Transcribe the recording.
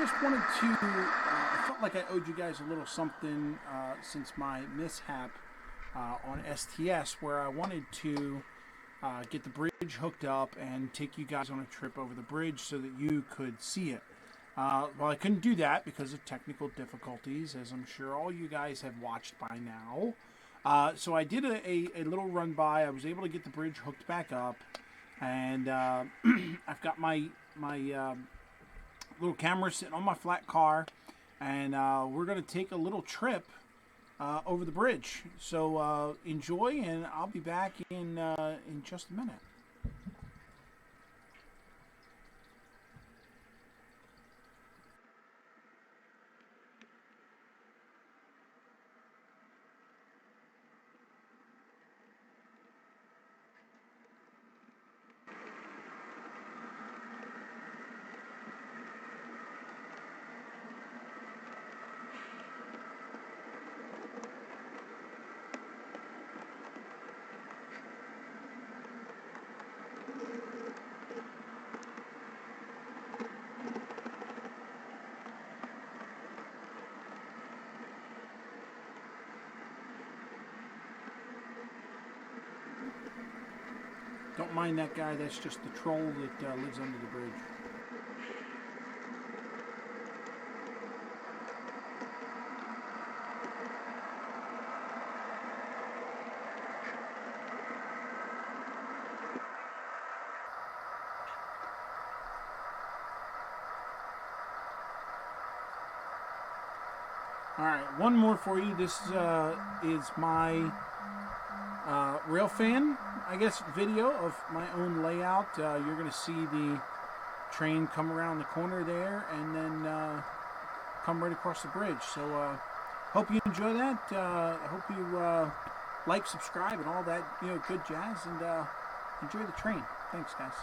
just wanted to, I felt like I owed you guys a little something since my mishap on STS, where I wanted to get the bridge hooked up and take you guys on a trip over the bridge so that you could see it. Well, I couldn't do that because of technical difficulties, as I'm sure all you guys have watched by now. So I did a little run by. I was able to get the bridge hooked back up, and I've got my little camera sitting on my flat car, and we're going to take a little trip over the bridge. So enjoy, and I'll be back in just a minute. Don't mind that guy, that's just the troll that lives under the bridge. Alright, one more for you. This is my Railfan, I guess, video of my own layout. You're going to see the train come around the corner there and then come right across the bridge. So hope you enjoy that. I hope you like, subscribe, and all that good jazz, and enjoy the train. Thanks, guys.